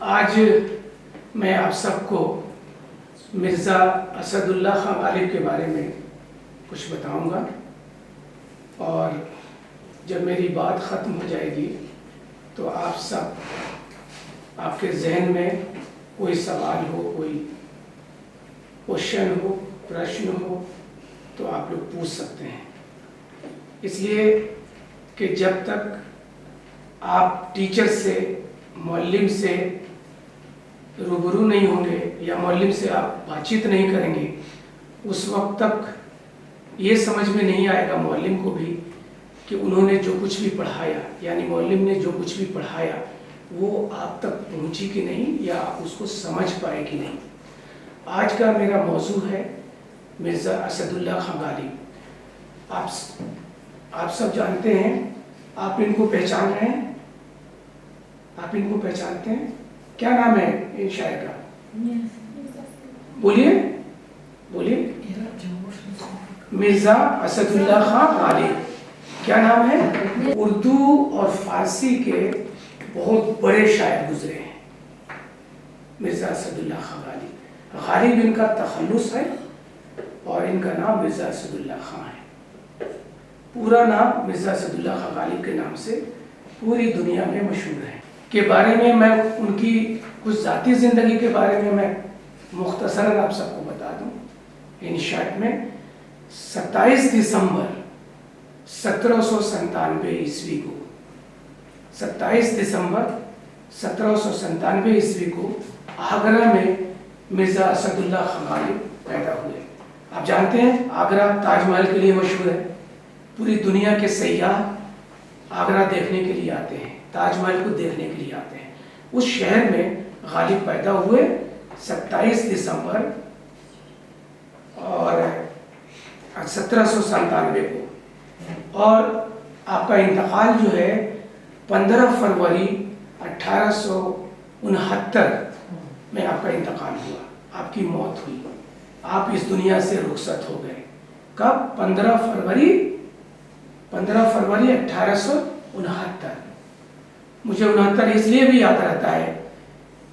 آج میں آپ سب کو مرزا اسد اللہ خان غالب کے بارے میں کچھ بتاؤں گا، اور جب میری بات ختم ہو جائے گی تو آپ سب، آپ کے ذہن میں کوئی سوال ہو، کوئی کوشچن ہو، پرشن ہو تو آپ لوگ پوچھ سکتے ہیں، اس لیے کہ جب تک آپ ٹیچر سے، معلم سے روبرو نہیں ہوں گے یا معلم سے آپ بات چیت نہیں کریں گے، اس وقت تک یہ سمجھ میں نہیں آئے گا معلم کو بھی کہ انہوں نے جو کچھ بھی پڑھایا، یعنی معلم نے جو کچھ بھی پڑھایا وہ آپ تک پہنچی کہ نہیں، یا آپ اس کو سمجھ پائے کہ نہیں۔ آج کا میرا موضوع ہے مرزا اسد اللہ خان غالب۔ آپ سب جانتے ہیں، آپ ان کو پہچان رہے ہیں، آپ ان کو پہچانتے ہیں؟ کیا نام ہے ان شاعر کا؟ بولیے بولیے۔ مرزا اسد اللہ خان غالب، کیا نام ہے؟ اردو اور فارسی کے بہت بڑے شاعر گزرے ہیں مرزا اسد اللہ خان غالب۔ غالب ان کا تخلص ہے اور ان کا نام مرزا اسد اللہ خان ہے۔ پورا نام مرزا اسد اللہ خان غالب کے نام سے پوری دنیا میں مشہور ہے۔ کے بارے میں ان کی کچھ ذاتی زندگی کے بارے میں مختصراً آپ سب کو بتا دوں۔ ان شارٹ میں 27 دسمبر 1797 عیسوی کو 27 دسمبر 1797 عیسوی کو آگرہ میں مرزا اسد اللہ خان غالب پیدا ہوئے۔ آپ جانتے ہیں آگرہ تاج محل کے لیے مشہور ہے، پوری دنیا کے سیاح آگرہ دیکھنے کے لیے آتے ہیں، تاج محل کو دیکھنے کے لیے آتے ہیں۔ اس شہر میں غالب پیدا ہوئے 27 دسمبر اور 1797 کو، اور آپ کا انتقال جو ہے 15 فروری 1869 میں آپ کا انتقال ہوا، آپ کی موت ہوئی، آپ اس دنیا سے رخصت ہو گئے۔ کب؟ 15 فروری 1869۔ مجھے 69 اس لیے بھی یاد رہتا ہے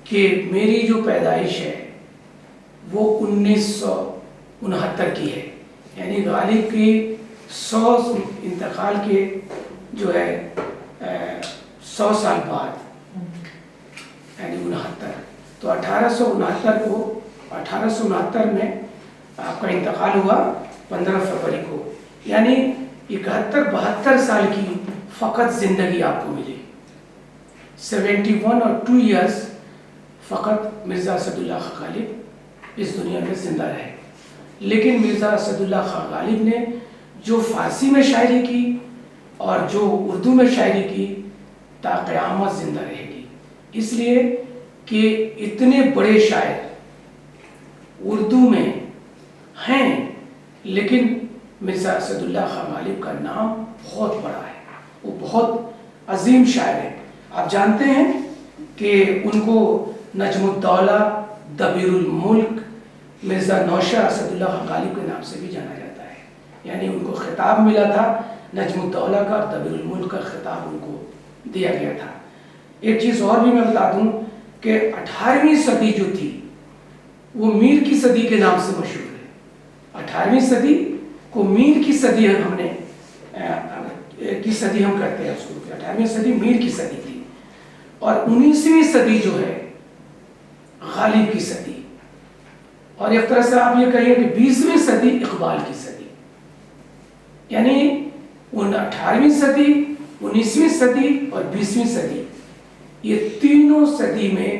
کہ میری جو پیدائش ہے وہ 1969 کی ہے، یعنی غالب کی 100 انتقال کے جو ہے 100 سال بعد، یعنی 69۔ تو 1869 میں آپ کا انتقال ہوا 15 فروری کو، یعنی 71-72 سال کی فقط زندگی آپ کو ملی۔ 71 اور 2 ایئرس فقط مرزا اسد اللہ خان غالب اس دنیا میں زندہ رہے۔ لیکن مرزا اسد اللہ خان غالب نے جو فارسی میں شاعری کی اور جو اردو میں شاعری کی تا قیامت زندہ رہے گی، اس لیے کہ اتنے بڑے شاعر اردو میں ہیں، لیکن مرزا اسد اللہ خان غالب کا نام بہت بڑا ہے، وہ بہت عظیم شاعر ہے۔ آپ جانتے ہیں کہ ان کو نجم الدولہ، دبیر الملک، مرزا نوشہ اسد اللہ خان غالب کے نام سے بھی جانا جاتا ہے، یعنی ان کو خطاب ملا تھا نجم الدولہ کا اور دبیر الملک کا خطاب ان کو دیا گیا تھا۔ ایک چیز اور بھی میں بتا دوں کہ 18ویں صدی جو تھی وہ میر کی صدی کے نام سے مشہور ہے۔ 18ویں صدی کو میر کی صدی ہم کہتے ہیں اس کو، 18ویں صدی میر کی صدی تھی، اور 19ویں صدی جو ہے غالب کی صدی، اور ایک طرح سے آپ یہ کہیں کہ 20ویں صدی اقبال کی صدی، یعنی 18ویں صدی، 19ویں صدی اور 20ویں صدی، یہ تینوں صدی میں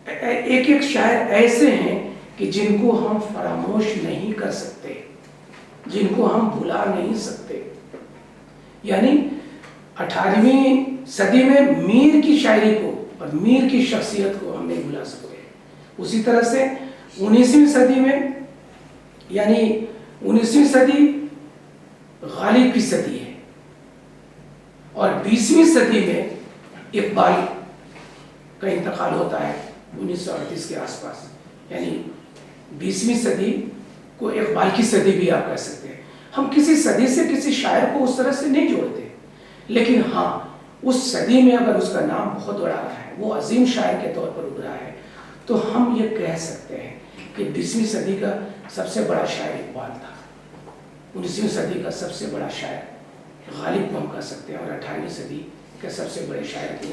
ایک ایک شاعر ایسے ہیں کہ جن کو ہم فراموش نہیں کر سکتے، جن کو ہم بھلا نہیں سکتے۔ یعنی 18ویں صدی میں میر کی شاعری کو اور میر کی شخصیت کو ہم نہیں بھلا سکتے، اسی طرح سے 19ویں صدی میں، یعنی 19ویں صدی غالب کی صدی ہے، اور 20ویں صدی میں اقبال کا انتقال ہوتا ہے 1938 کے آس پاس، یعنی 20ویں صدی کو اقبال کی صدی بھی آپ کہہ سکتے ہیں۔ ہم کسی صدی سے کسی شاعر کو اس طرح سے نہیں جوڑتے، لیکن ہاں اس صدی میں اگر اس کا نام بہت بڑا رہا ہے، وہ عظیم شاعر کے طور پر ابھرا ہے، تو ہم یہ کہہ سکتے ہیں کہ 20ویں صدی کا سب سے بڑا شاعر اقبال تھا، 19ویں صدی کا سب سے بڑا شاعر غالب کو ہم کہہ سکتے ہیں، اور 18ویں صدی کے سب سے بڑے شاعر کو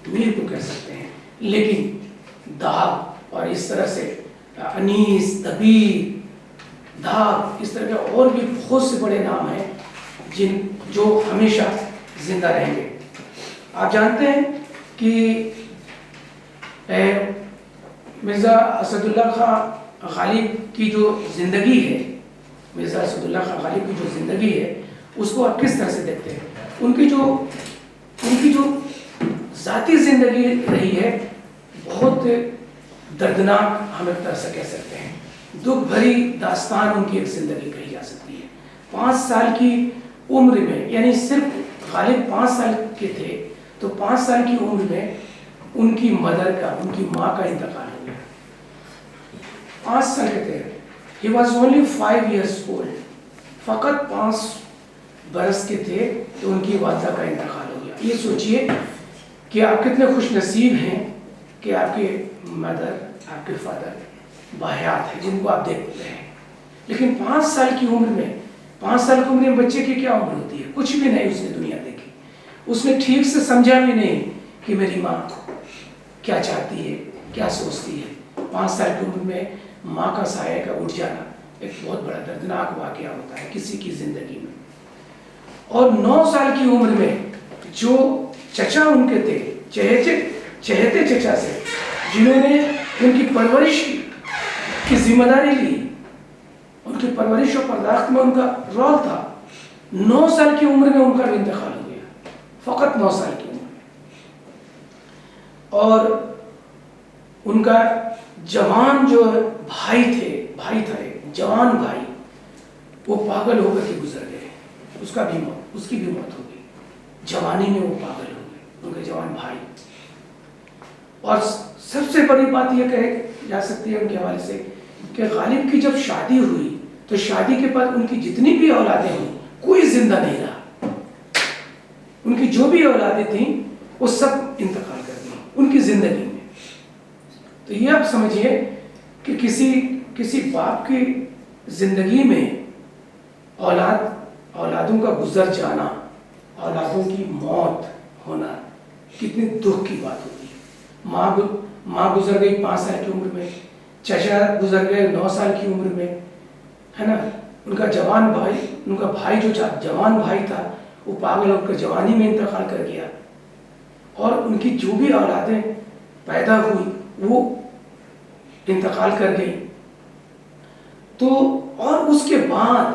میر کو کہہ سکتے ہیں۔ لیکن داغ اور اس طرح سے انیس، دبیر، داغ، اس طرح کے اور بھی بہت سے بڑے نام ہیں جو ہمیشہ زندہ رہیں گے۔ آپ جانتے ہیں کہ مرزا اسد اللہ خان غالب کی جو زندگی ہے، مرزا اسد اللہ خان غالب کی جو زندگی ہے، اس کو آپ کس طرح سے دیکھتے ہیں؟ ان کی جو ذاتی زندگی رہی ہے بہت دردناک، ہم ایک طرح سے کہہ سکتے ہیں، دکھ بھری داستان ان کی ایک زندگی کہی جا سکتی ہے۔ 5 سال کی عمر میں، یعنی صرف غالب 5 سال کے تھے تو 5 سال کی عمر میں ان کی مدر کا، ان کی ماں کا انتقال ہو گیا۔ 5 سال کے تھے، he was only 5 years old، فقط 5 برس کے تھے تو ان کی والدہ کا انتقال ہو گیا۔ یہ سوچئے کہ آپ کتنے خوش نصیب ہیں کہ آپ کے مدر، آپ کے فادر باحیات ہیں، جن کو آپ دیکھتے ہیں۔ لیکن 5 سال کی عمر میں، 5 سال کی عمر میں بچے کی کیا عمر ہوتی ہے؟ کچھ بھی نہیں اس نے دنیا دیکھی، اس نے ٹھیک سے سمجھا بھی نہیں کہ میری ماں کیا چاہتی ہے، کیا سوچتی ہے۔ 5 سال کی عمر میں ماں کا سایہ کا اٹھ جانا ایک بہت بڑا دردناک واقعہ ہوتا ہے کسی کی زندگی میں۔ اور 9 سال کی عمر میں جو چچا ان کے تھے، چہتے چچا سے، جنہوں نے ان کی پرورش کی ذمہ داری لی، ان کی پرورش و پرداخت میں ان کا رول تھا، 9 سال کی عمر میں ان کا انتقال ہو گیا، فقط 9 سال کی عمر میں۔ اور ان کا جوان جو بھائی تھا، ایک جوان بھائی، وہ پاگل ہو کر کے گزر گئے، اس کی بھی موت ہو گئی، جوانی میں وہ پاگل ہو گئے، ان کے جوان بھائی۔ اور سب سے بڑی بات یہ کہی جا سکتی ہے ان کے حوالے سے کہ غالب کی جب شادی ہوئی تو شادی کے بعد ان کی جتنی بھی اولادیں ہوئی کوئی زندہ نہیں رہا، ان کی جو بھی اولادیں تھیں وہ سب انتقال کر گئی ان کی زندگی میں۔ تو یہ آپ سمجھیے کہ کسی باپ کی زندگی میں اولادوں کا گزر جانا، اولادوں کی موت ہونا کتنی دکھ کی بات ہوتی ہے۔ ماں گزر گئی 5 سال کی عمر میں، چچا گزر گئے 9 سال کی عمر میں، ہے نا۔ ان کا جوان بھائی، ان کا بھائی جو جوان بھائی تھا وہ پاگل ہو کر جوانی میں انتقال کر گیا، اور ان کی جو بھی اولادیں پیدا ہوئی وہ انتقال کر گئی۔ تو اور اس کے بعد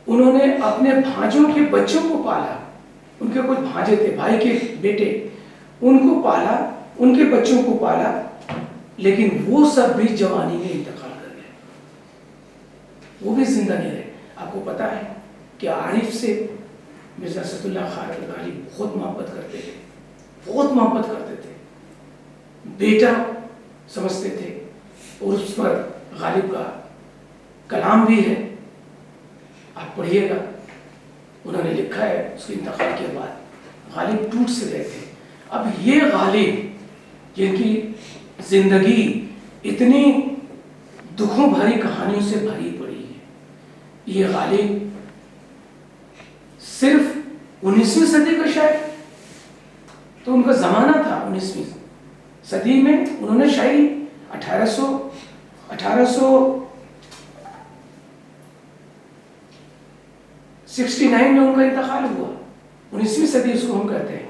انہوں نے اپنے بھانجوں کے بچوں کو پالا، ان کے کچھ بھانجے تھے، بھائی کے بیٹے، ان کو پالا، ان کے بچوں کو پالا، لیکن وہ سب بھی جوانی میں انتقال کر گئے، وہ بھی زندہ نہیں رہے۔ آپ کو پتا ہے کہ عارف سے مرزا اسد اللہ خان غالب بہت محبت کرتے تھے، بہت محبت کرتے تھے، بیٹا سمجھتے تھے، اور اس پر غالب کا کلام بھی ہے، آپ پڑھیے گا، انہوں نے لکھا ہے اس کے انتقال کے بعد غالب ٹوٹ سے گئے تھے۔ اب یہ غالب جن کی زندگی اتنی دکھوں بھری کہانیوں سے بھری پڑی ہے، یہ غالب صرف 19ویں صدی کا شاعر، تو ان کا زمانہ تھا 19ویں صدی میں، انہوں نے شاعری 1869 میں ان کا انتقال ہوا، 19ویں صدی اس کو ہم کہتے ہیں۔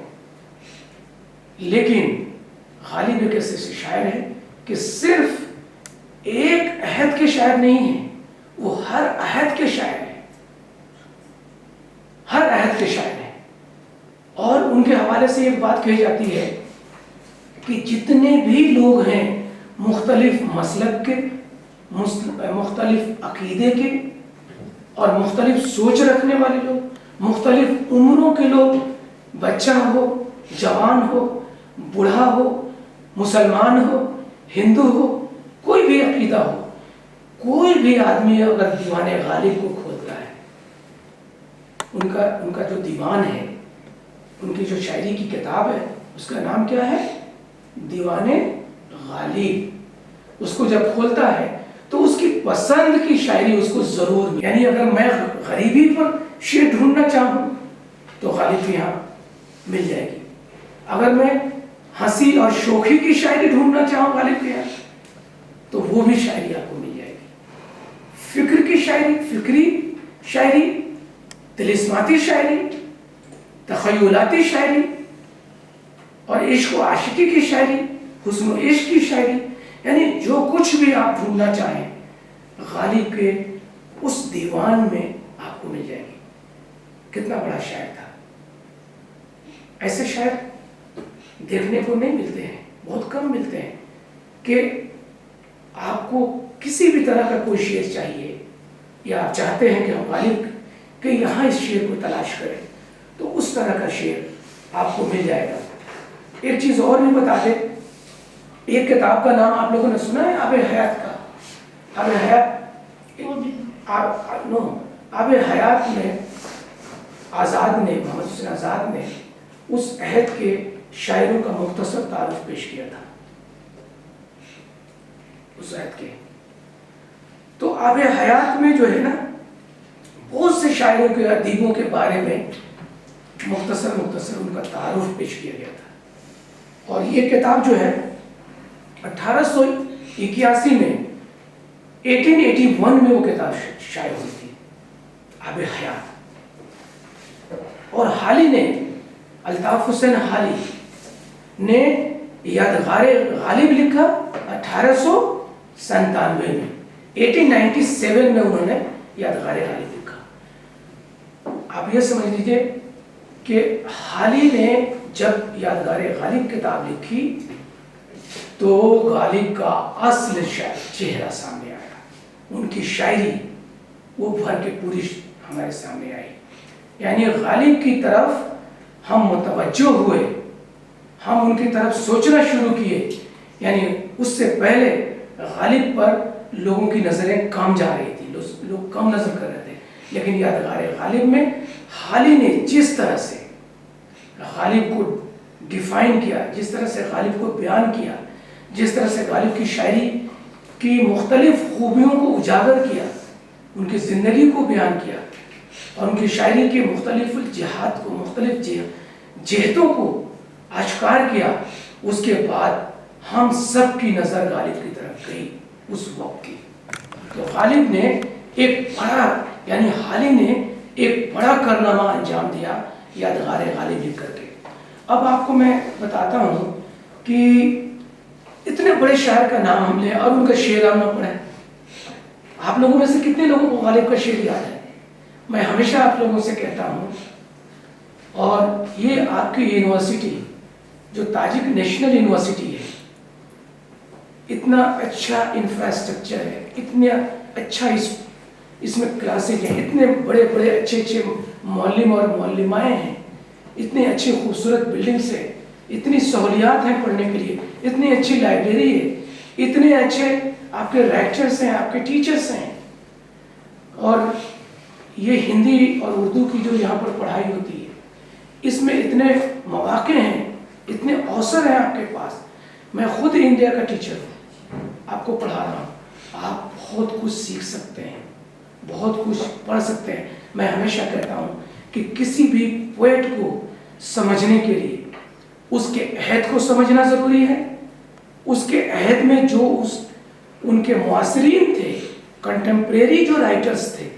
لیکن غالب ایک ایسے شاعر ہے کہ صرف ایک عہد کے شاعر نہیں ہیں، وہ ہر عہد کے شاعر ہیں، ہر عہد کے شاعر ہیں۔ اور ان کے حوالے سے ایک بات کہی جاتی ہے کہ جتنے بھی لوگ ہیں مختلف مسلک کے، مختلف عقیدے کے اور مختلف سوچ رکھنے والے لوگ، مختلف عمروں کے لوگ، بچہ ہو، جوان ہو، بوڑھا ہو، مسلمان ہو، ہندو ہو، کوئی بھی عقیدہ ہو، کوئی بھی آدمی اگر دیوان غالب کو کھولتا ہے، ان کا جو دیوان ہے ان کی جو شاعری کی کتاب ہے اس کا نام کیا ہے؟ دیوان غالب۔ اس کو جب کھولتا ہے تو اس کی پسند کی شاعری اس کو ضرور ملے، یعنی اگر میں غریبی پر شعر ڈھونڈنا چاہوں تو غالب کے یہاں مل جائے گی، اگر میں ہنسی اور شوخی کی شاعری ڈھونڈنا چاہوں غالب کے یہاں تو وہ بھی شاعری آپ کو مل جائے گی۔ فکر کی شاعری، فکری شاعری، طلسماتی شاعری، تخیلاتی شاعری اور عشق و عاشقی کی شاعری، حسن و عشق کی شاعری، یعنی جو کچھ بھی آپ ڈھونڈنا چاہیں غالب کے اس دیوان میں آپ کو مل جائے گی۔ کتنا بڑا شاعر تھا! ایسے شاعر دیکھنے کو نہیں ملتے ہیں، بہت کم ملتے ہیں کہ آپ کو کسی بھی طرح کا کوئی شعر چاہیے یا آپ چاہتے ہیں کہ ہم غالب کہ یہاں اس شعر کو تلاش کریں تو اس طرح کا شعر آپ کو مل جائے گا۔ ایک چیز اور بھی بتا دیں، ایک کتاب کا نام آپ لوگوں نے سنا ہے آب حیات کا؟ آب حیات آب حیات میں آزاد نے، محمد حسین آزاد نے اس عہد کے شاعروں کا مختصر تعارف پیش کیا تھا، اس عہد کے۔ تو آب حیات میں جو ہے نا بہت سے شاعروں کے، ادیبوں کے بارے میں مختصر ان کا تعارف پیش کیا گیا تھا۔ اور یہ کتاب جو ہے 1881 میں 1881 میں وہ کتاب شائع ہوئی تھی، آب حیات۔ اور حالی نے، الطاف حسین حالی نے یادگار غالب لکھا 1897 میں، 1897 میں انہوں نے یادگار غالب لکھا۔ آپ یہ سمجھ لیجئے کہ حالی نے جب یادگار غالب کتاب لکھی تو غالب کا اصل چہرہ سامنے آیا، ان کی شاعری وہ بھر کے پوری ہمارے سامنے آئی، یعنی غالب کی طرف ہم متوجہ ہوئے، ہم ان کی طرف سوچنا شروع کیے، یعنی اس سے پہلے غالب پر لوگوں کی نظریں کم جا رہی تھی، لوگ کم نظر کر رہے تھے، لیکن یادگار غالب میں حالی نے جس طرح سے غالب کو ڈیفائن کیا، جس طرح سے غالب کو بیان کیا، جس طرح سے غالب کی شاعری کی مختلف خوبیوں کو اجاگر کیا، ان کی زندگی کو بیان کیا اور ان کی شاعری کے مختلف جہات کو، مختلف جہتوں کو اشکار کیا، اس کے بعد ہم سب کی نظر غالب کی طرف گئی اس وقت کی۔ تو غالب نے ایک بڑا، یعنی حالی نے ایک بڑا کارنامہ انجام دیا یادگار غالب لکھ کر کے۔ اب آپ کو میں بتاتا ہوں کہ اتنے بڑے شاعر کا نام ہم لیں اور ان کا شعر ہم نہ پڑھیں۔ آپ لوگوں میں سے کتنے لوگوں کو غالب کا شعر یاد ہے؟ میں ہمیشہ آپ لوگوں سے کہتا ہوں، اور یہ آپ کی یونیورسٹی جو تاجک نیشنل یونیورسٹی ہے، اتنا اچھا انفراسٹرکچر ہے، اتنا اچھا اس میں کلاسز ہیں، اتنے بڑے بڑے اچھے معلم اور معلمائیں ہیں، اتنے اچھے خوبصورت بلڈنگس ہیں، اتنی سہولیات ہیں پڑھنے کے لیے، اتنی اچھی لائبریری ہے، اتنے اچھے آپ کے لیکچرز ہیں، آپ کے ٹیچرز ہیں، اور یہ ہندی اور اردو کی جو یہاں پر پڑھائی ہوتی ہے اس میں اتنے مواقع ہیں، اتنے اوسر ہیں آپ کے پاس۔ میں خود انڈیا کا ٹیچر ہوں، آپ کو پڑھا رہا ہوں، آپ بہت کچھ سیکھ سکتے ہیں، بہت کچھ پڑھ سکتے ہیں۔ میں ہمیشہ کہتا ہوں کہ کسی بھی پوئٹ کو سمجھنے کے لیے اس کے عہد کو سمجھنا ضروری ہے، اس کے عہد میں جو ان کے معاصرین تھے، کنٹمپریری جو رائٹرز تھے،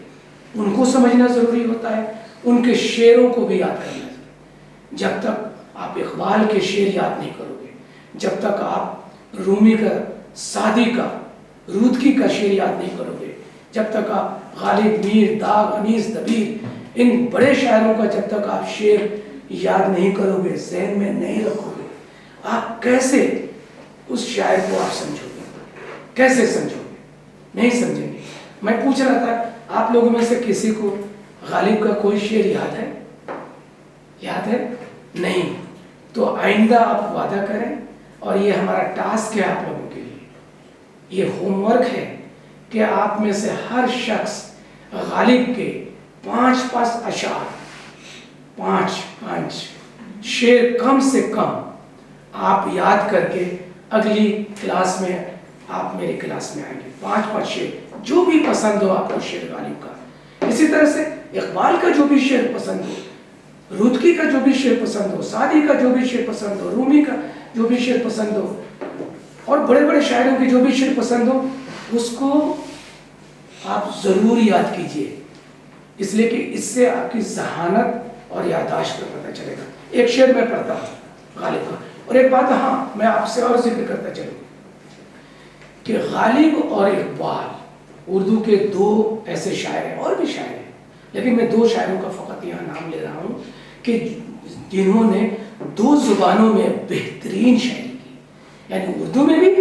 ان کو سمجھنا ضروری ہوتا ہے، ان کے شعروں کو بھی یاد کرنا ضروری۔ جب تک آپ اقبال کے شعر یاد نہیں کرو گے، جب تک آپ رومی کا، سعدی کا، رودکی کا شعر یاد نہیں کرو گے، جب تک آپ غالب، میر، داغ، انیس، دبیر، ان بڑے شاعروں کا جب تک آپ شعر یاد نہیں کرو گے، ذہن میں نہیں رکھو گے، آپ کیسے اس شاعر کو آپ سمجھو گے؟ کیسے سمجھو گے؟ نہیں سمجھیں گے۔ میں پوچھ رہا تھا آپ لوگوں میں سے کسی کو غالب کا کوئی شعر یاد ہے؟ یاد ہے؟ نہیں۔ تو آئندہ آپ وعدہ کریں، اور یہ ہمارا ٹاسک ہے آپ لوگوں کے لیے، یہ ہوم ورک ہے کہ آپ میں سے ہر شخص غالب کے 5 اشعار، 5 شعر کم سے کم آپ یاد کر کے اگلی کلاس میں آپ میری کلاس میں آئیں گے. 5 شعر جو بھی پسند ہو آپ کو شعر غالب کا. اسی طرح سے اقبال کا جو بھی شعر پسند ہو, رودکی کا جو بھی شعر پسند ہو, سعدی کا جو بھی شعر پسند ہو, رومی کا جو بھی شعر پسند ہو, اور بڑے بڑے شاعروں کی جو بھی شعر پسند ہو, اس کو آپ ضرور یاد کیجئے, اس لیے کہ اس سے آپ کی ذہانت اور یادداشت کا پتہ چلے گا. ایک شعر میں پڑھتا ہوں غالب کا. اور ایک بات ہاں میں آپ سے اور ذکر کرتا چلوں کہ غالب اور اقبال اردو کے 2 ایسے شاعر ہیں, اور بھی شاعر ہیں, لیکن میں 2 شاعروں کا فقط یہاں نام لے رہا ہوں کہ جنہوں نے 2 زبانوں میں بہترین شاعری کی, یعنی اردو میں بھی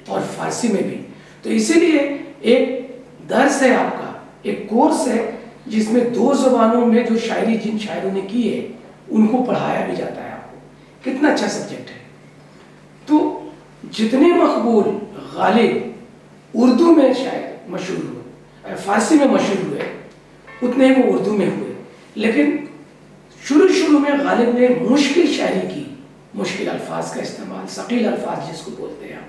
اور فارسی میں بھی. تو اسی لیے ایک درس ہے آپ کا, ایک کورس ہے جس میں 2 زبانوں میں جو شاعری جن شاعروں نے کی ہے ان کو پڑھایا بھی جاتا ہے. آپ کو کتنا اچھا سبجیکٹ ہے. تو جتنے مقبول غالب اردو میں شاعر مشہور ہوئے, فارسی میں مشہور ہوئے, اتنے وہ اردو میں ہوئے. لیکن شروع میں غالب نے مشکل شاعری کی, مشکل الفاظ کا استعمال, ثقیل الفاظ جس کو بولتے ہیں,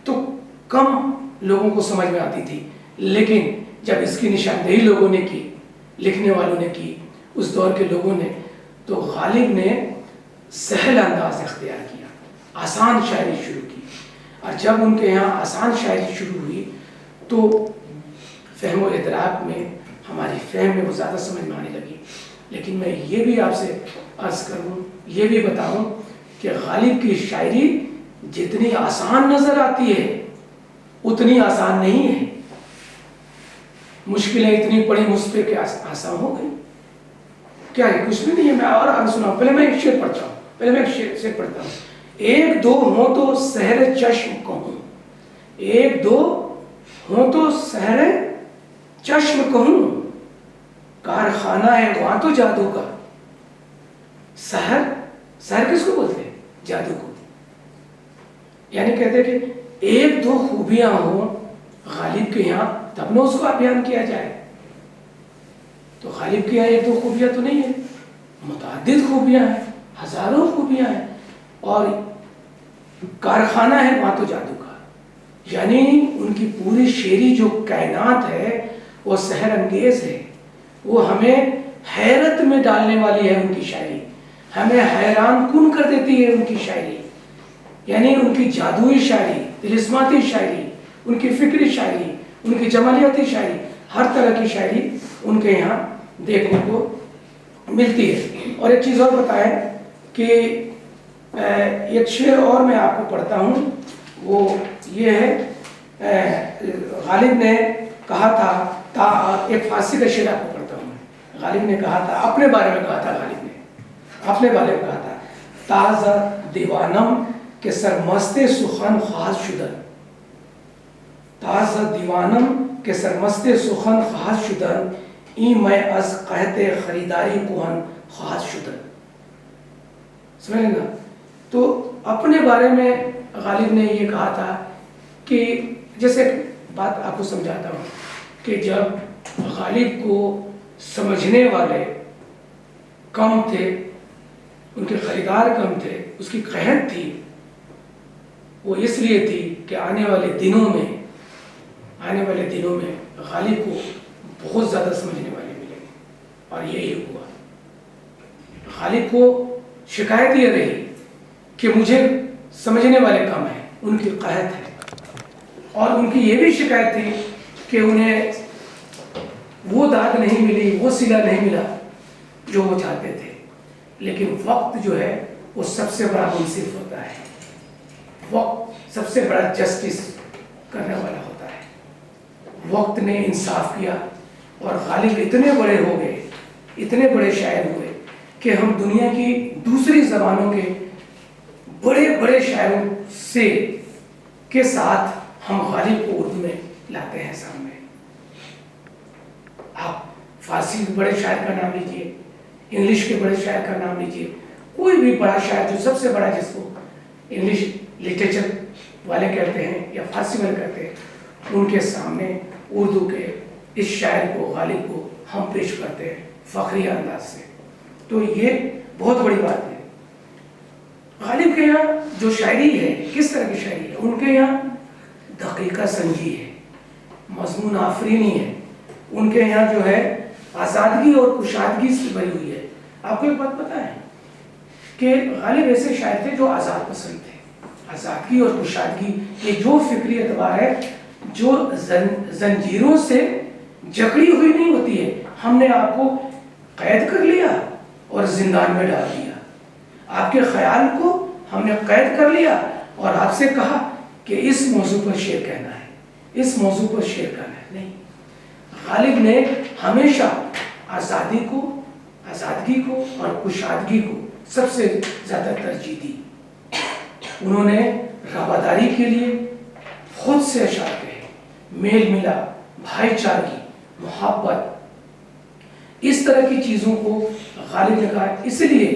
تو کم لوگوں کو سمجھ میں آتی تھی. لیکن جب اس کی نشاندہی لوگوں نے کی, لکھنے والوں نے کی, اس دور کے لوگوں نے, تو غالب نے سہل انداز اختیار کیا, آسان شاعری شروع کی. اور جب ان کے یہاں آسان شاعری شروع ہوئی تو فہم و ادراک میں, ہماری فہم میں وہ زیادہ سمجھ میں آنے لگی. لیکن میں یہ بھی آپ سے عرض کروں, یہ بھی بتاؤں کہ غالب کی شاعری جتنی آسان نظر آتی ہے اتنی آسان نہیں ہے. مشکلیں اتنی پڑی مجھ پہ کہ آسان ہو گئی. کیا ہے, کچھ بھی نہیں ہے. میں اور آگے سناؤں. پہلے میں ایک شعر پڑھتا ہوں, شعر پڑھتا ہوں. 1 2 ہوں تو سحر چشم کہوں, 1 2 ہوں تو سحر چشم کہوں, کارخانہ ہے وہاں تو جادو کا. سحر کس کو بولتے ہیں؟ جادو کو. یعنی کہتے ہیں کہ 1 2 خوبیاں ہوں غالب کے یہاں تب نہ اس کو بیان کیا جائے. تو غالب کے یہاں 1 2 خوبیاں تو نہیں ہیں, متعدد خوبیاں ہیں, ہزاروں خوبیاں ہیں. اور کارخانہ ہے وہاں تو جادو کا, یعنی ان کی پوری شعری جو کائنات ہے وہ سحر انگیز ہے. وہ ہمیں حیرت میں ڈالنے والی ہے. ان کی شاعری ہمیں حیران کن کر دیتی ہے. ان کی شاعری یعنی ان کی جادوئی شاعری, طلسماتی شاعری, ان کی فکری شاعری, ان کی جمالیاتی شاعری, ہر طرح کی شاعری ان کے یہاں دیکھنے کو ملتی ہے. اور ایک چیز اور بتائیں کہ ایک شعر اور میں آپ کو پڑھتا ہوں, وہ یہ ہے غالب نے کہا تھا, ایک فارسی کا شعر آپ کو پڑھتا ہوں. غالب نے کہا تھا, اپنے بارے میں کہا تھا, غالب نے اپنے بارے میں کہا تھا, تازہ دیوانم کے سرمست سخن خواہد شدن, تازہ دیوانم کے سرمست سخن خواہد شدن, این میں از قحط خریداری کوہن خواہد شدن. سمجھ لینا. تو اپنے بارے میں غالب نے یہ کہا تھا کہ جیسے بات آپ کو سمجھاتا ہوں کہ جب غالب کو سمجھنے والے کم تھے, ان کے خریدار کم تھے, اس کی قحط تھی, وہ اس لیے تھی کہ آنے والے دنوں میں غالب کو بہت زیادہ سمجھنے والے ملیں گے. اور یہی ہوا. غالب کو شکایت یہ رہی کہ مجھے سمجھنے والے کم ہیں, ان کی قحط ہے. اور ان کی یہ بھی شکایت تھی کہ انہیں وہ داد نہیں ملی, وہ صلہ نہیں ملا جو وہ چاہتے تھے. لیکن وقت جو ہے وہ سب سے بڑا منصف ہوتا ہے, وقت سب سے بڑا جسٹس کرنے والا ہوتا ہے. وقت نے انصاف کیا اور غالب اتنے بڑے ہو گئے, اتنے بڑے شاعر ہوئے کہ ہم دنیا کی دوسری زبانوں کے بڑے بڑے شاعروں کے ساتھ ہم غالب کو اردو میں لاتے ہیں سامنے. آپ فارسی کے بڑے شاعر کا نام لیجئے, انگلش کے بڑے شاعر کا نام لیجئے, کوئی بھی بڑا شاعر جو سب سے بڑا, جس کو انگلش لٹریچر والے کہتے ہیں یا فارسی والے کہتے ہیں, ان کے سامنے اردو کے اس شاعر کو, غالب کو ہم پیش کرتے ہیں فخری انداز سے. تو یہ بہت بڑی بات ہے. غالب کے یہاں جو شاعری ہے کس طرح کی شاعری ہے؟ ان کے یہاں دقیقہ سنجی ہے، مضمون آفرینی ہے، ان کے یہاں جو ہے آزادگی اور کشادگی سے بھری ہوئی ہے۔ آپ کو ایک بات پتہ ہے کہ غالب ایسے شاعر تھے جو آزاد پسند تھے، آزادگی اور کشادگی، یہ جو فکری اعتبار ہے جو زنجیروں سے جکڑی ہوئی نہیں ہوتی ہے۔ ہم نے آپ کو قید کر لیا اور زندان میں ڈال دیا، آپ کے خیال کو ہم نے قید کر لیا اور آپ سے کہا کہ اس موضوع پر شعر کہنا ہے، اس موضوع پر شعر کہنا ہے۔ نہیں، غالب نے ہمیشہ آزادگی کو اور کشادگی کو سب سے زیادہ ترجیح دی۔ انہوں نے رواداری کے لیے خود سے اشعار کہے، میل ملاپ، بھائی چارگی، محبت، اس طرح کی چیزوں کو غالب نے کہا۔ اس لیے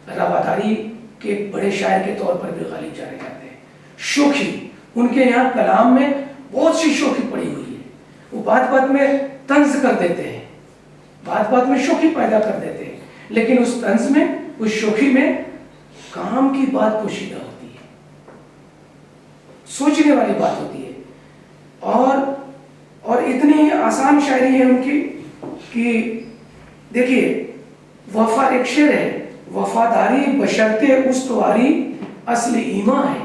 رواداری کے بڑے شاعر کے طور پر بھی غالب جانے جاتے ہیں۔ شوخی، ان کے یہاں کلام میں بہت سی شوخی پڑی ہوئی ہے، وہ بات بات میں طنز کر دیتے ہیں، بات بات میں شوخی پیدا کر دیتے ہیں، لیکن اس طنز میں، اس شوخی میں کام کی بات پوشیدہ ہوتی ہے، سوچنے والی بات ہوتی ہے۔ اور اتنی آسان شاعری ہے ان کی کہ دیکھیے، ایک شعر ہے، وفاداری بشرط استواری اصل ایمان ہے۔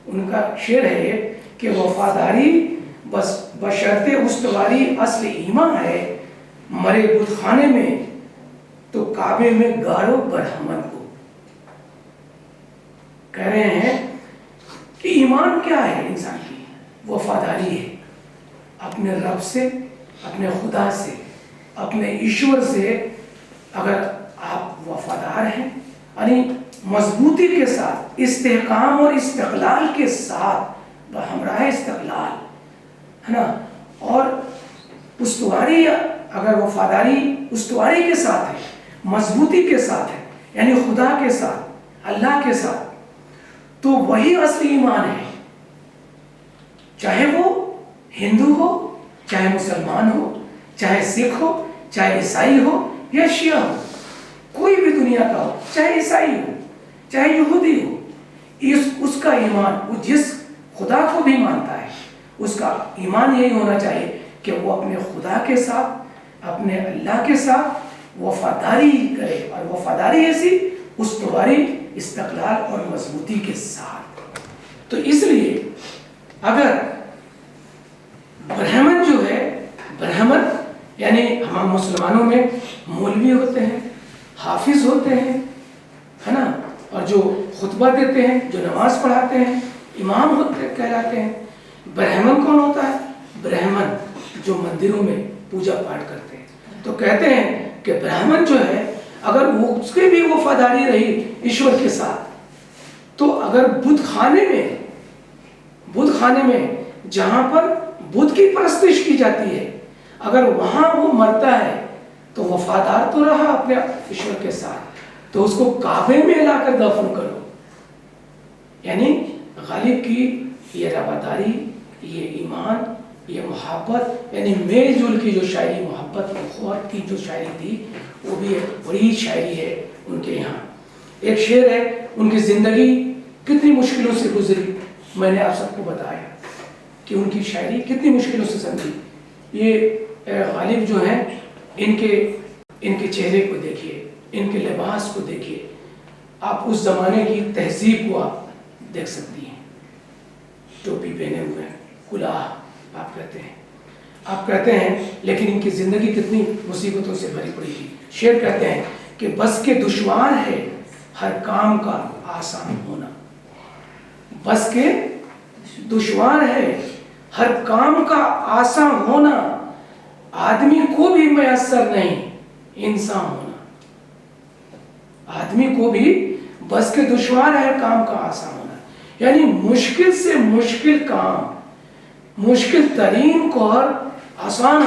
ان کا شعر ہے کہ وفاداری بشرط استواری اصل ایمان ہے، مرے بت خانے میں تو کعبے میں گاڑو برہمن کو۔ کہہ رہے ہیں کہ ایمان کیا ہے انسان کی؟ وفاداری ہے، اپنے رب سے، اپنے خدا سے، اپنے ایشور سے اگر آپ وفادار ہیں، یعنی مضبوطی کے ساتھ، استحکام اور استقلال کے ساتھ، بہمراہ استقلال ہے نا، اور استواری، اگر وفاداری استواری کے ساتھ ہے، مضبوطی کے ساتھ ہے، یعنی خدا کے ساتھ، اللہ کے ساتھ، تو وہی اصلی ایمان ہے۔ چاہے وہ ہندو ہو، چاہے مسلمان ہو، چاہے سکھ ہو، چاہے عیسائی ہو یا شیعہ ہو، کوئی بھی دنیا کا ہو، چاہے عیسائی ہو، چاہے یہودی ہو، اس کا ایمان، وہ جس خدا کو بھی مانتا ہے، اس کا ایمان یہی ہونا چاہیے کہ وہ اپنے خدا کے ساتھ، اپنے اللہ کے ساتھ وفاداری کرے، اور وفاداری ایسی استواری، استقلال اور مضبوطی کے ساتھ۔ تو اس لیے اگر برہمن جو ہے، برہمن یعنی ہم مسلمانوں میں مولوی ہوتے ہیں، حافظ ہوتے ہیں، ہے نا، اور جو خطبہ دیتے ہیں، جو نماز پڑھاتے ہیں، امام ہوتے کہلاتے ہیں۔ برہمن کون ہوتا ہے؟ برہمن جو مندروں میں پوجا پاٹ کرتے ہیں۔ تو کہتے ہیں کہ برہمن جو ہے، اگر وہ اس کی بھی وفاداری رہی ایشور کے ساتھ، تو اگر بدھ خانے میں جہاں پر بدھ کی پرستش کی جاتی ہے، اگر وہاں وہ مرتا ہے تو وفادار تو رہا اپنے ایشور کے ساتھ، تو اس کو کعبے میں لا کر دفن کرو۔ یعنی غالب کی یہ رواداری، یہ ایمان، یہ محبت، یعنی میل جول کی جو شاعری، محبت اخوت کی جو شاعری تھی، وہ بھی ایک بڑی شاعری ہے ان کے یہاں۔ ایک شعر ہے، ان کی زندگی کتنی مشکلوں سے گزری، میں نے آپ سب کو بتایا کہ ان کی شاعری کتنی مشکلوں سے سمجھی۔ یہ غالب جو ہیں، ان کے چہرے کو دیکھیے، ان کے لباس کو دیکھیے، آپ اس زمانے کی تہذیب کو آپ دیکھ سکتی ہیں۔ ٹوپی پہنے ہوئے ہیں، کلاه آپ کہتے ہیں، لیکن ان کی زندگی کتنی مصیبتوں سے بھری پڑی تھی۔ شعر کہتے ہیں کہ بس کے دشوار ہے ہر کام کا آسان ہونا، بس کے دشوار ہے ہر کام کا آسان ہونا، آدمی کو بھی میسر نہیں انسان ہونا۔ آدمی کو بھی بس کے دشوار ہے ہر کام کا آسان ہونا، یعنی مشکل سے مشکل کام، مشکل ترین کو ہر آسان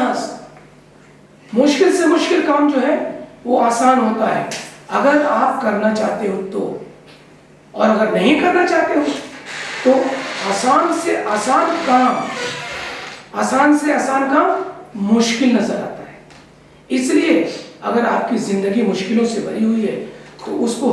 مشکل سے مشکل کام جو ہے وہ آسان ہوتا ہے اگر آپ کرنا چاہتے ہو تو، اور اگر نہیں کرنا چاہتے ہو تو آسان سے آسان کام مشکل نظر آتا ہے۔ اس لیے اگر آپ کی زندگی مشکلوں سے بھری ہوئی ہے تو اس کو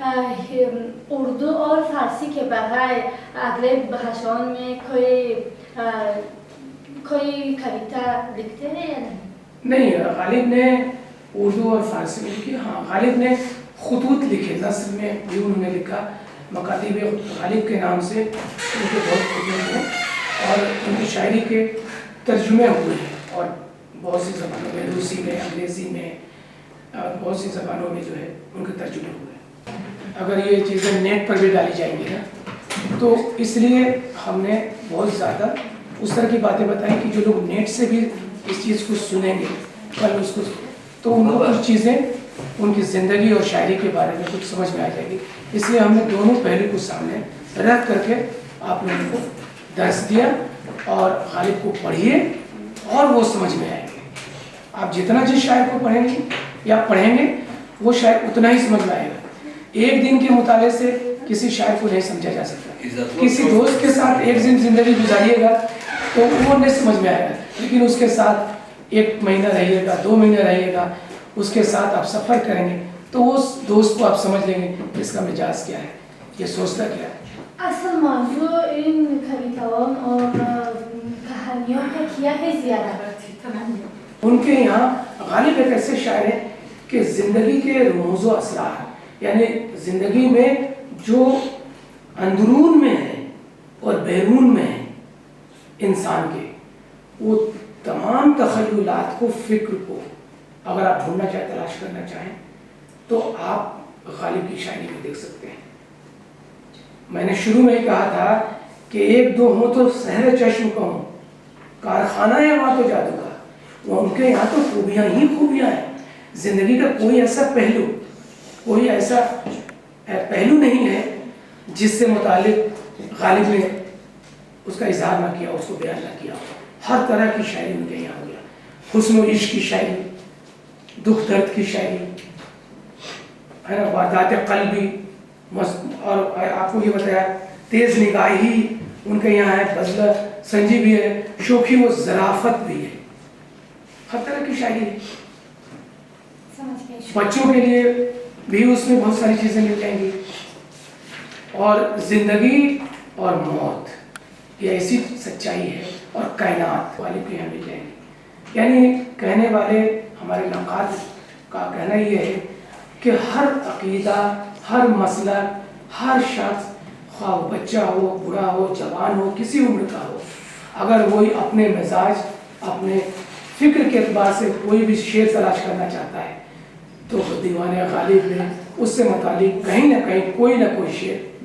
اردو اور فارسی کے بغیر اگلے بھاشاؤں میں کوئی کویتا لکھتے ہیں یا نہیں؟ غالب نے اردو اور فارسی میں لکھی. ہاں، غالب نے خطوط لکھے، نثر میں بھی انہوں نے لکھا. مکاتیب غالب کے نام سے ان کے بہت خطوط ہیں اور ان کی شاعری کے ترجمے ہوئے ہیں اور بہت سی زبانوں میں، روسی میں، انگریزی میں اور بہت سی زبانوں میں جو ہے ان کے ترجمے ہوئے ہیں. اگر یہ چیزیں نیٹ پر بھی ڈالی جائیں گی نا تو اس لیے ہم نے بہت زیادہ اس طرح کی باتیں بتائیں کہ جو لوگ نیٹ سے بھی اس چیز کو سنیں گے کل اس کو تو ان کو کچھ چیزیں ان کی زندگی اور شاعری کے بارے میں کچھ سمجھ میں آ جائے گی. اس لیے ہم نے دونوں پہلو کو سامنے رکھ کر کے آپ لوگوں کو درس دیا اور غالب کو پڑھیے اور وہ سمجھ میں آئے گے. آپ جتنا جس شاعر کو پڑھیں گے یا پڑھیں گے وہ شاعر اتنا ہی سمجھ میں آئے گا. ایک دن کے مطالعے سے کسی شاعر کو نہیں سمجھا جا سکتا. کسی دوست کے ساتھ ایک دن زندگی گزاریے گا تو وہ نہیں سمجھ میں آئے گا، لیکن اس کے ساتھ 1 مہینہ رہیے گا، 2 مہینے رہیے گا، اس کے ساتھ آپ سفر کریں گے تو اس دوست کو آپ سمجھ لیں گے کہ اس کا مزاج کیا ہے، یہ سوچتا کیا ہے. اصل موضوع ان کویتاؤں اور کہانیوں کا کیا ہے زیادہ؟ ان کے یہاں غالب ایک ایسے شاعر ہیں کہ زندگی کے رموز و اسرار، یعنی زندگی میں جو اندرون میں ہے اور بیرون میں ہے انسان کے، وہ تمام تخیلات کو، فکر کو اگر آپ ڈھونڈنا چاہیں، تلاش کرنا چاہیں تو آپ غالب کی شاعری میں دیکھ سکتے ہیں. میں نے شروع میں ہی کہا تھا کہ 1-2 ہوں تو سحر چشم کا ہوں، کارخانہ ہے وہاں تو جادو کا. وہ ان کے یہاں تو خوبیاں ہی خوبیاں ہیں. زندگی کا کوئی ایسا پہلو، کوئی ایسا پہلو نہیں ہے جس سے متعلق غالب نے اس کا اظہار نہ کیا، اس کو بیان نہ کیا. ہر طرح کی شاعری ان کے یہاں ہو گیا. حسن و عشق کی شاعری، دکھ درد کی شاعری ہے نا، واردات قلبی، اور آپ کو یہ بتایا تیز نگاہی ان کے یہاں ہے، بزلہ سنجی بھی ہے، شوخی و ظرافت بھی ہے. ہر طرح کی شاعری ہے. بچوں کے لیے بھی اس میں بہت ساری چیزیں مل جائیں گی. اور زندگی اور موت یہ ایسی سچائی ہے، اور کائنات غالب کے یہاں مل جائیں گی. یعنی کہنے والے ہمارے نقاد کا کہنا یہ ہے کہ ہر عقیدہ، ہر مسئلہ، ہر شخص، خواہ بچہ ہو، بوڑھا ہو، جوان ہو، کسی عمر کا ہو، اگر وہی اپنے مزاج، اپنے فکر کے اعتبار سے کوئی بھی شعر تلاش کرنا چاہتا ہے تو دیوان غالب میں اس سے متعلق کہیں نہ کہیں کوئی نہ کوئی شعر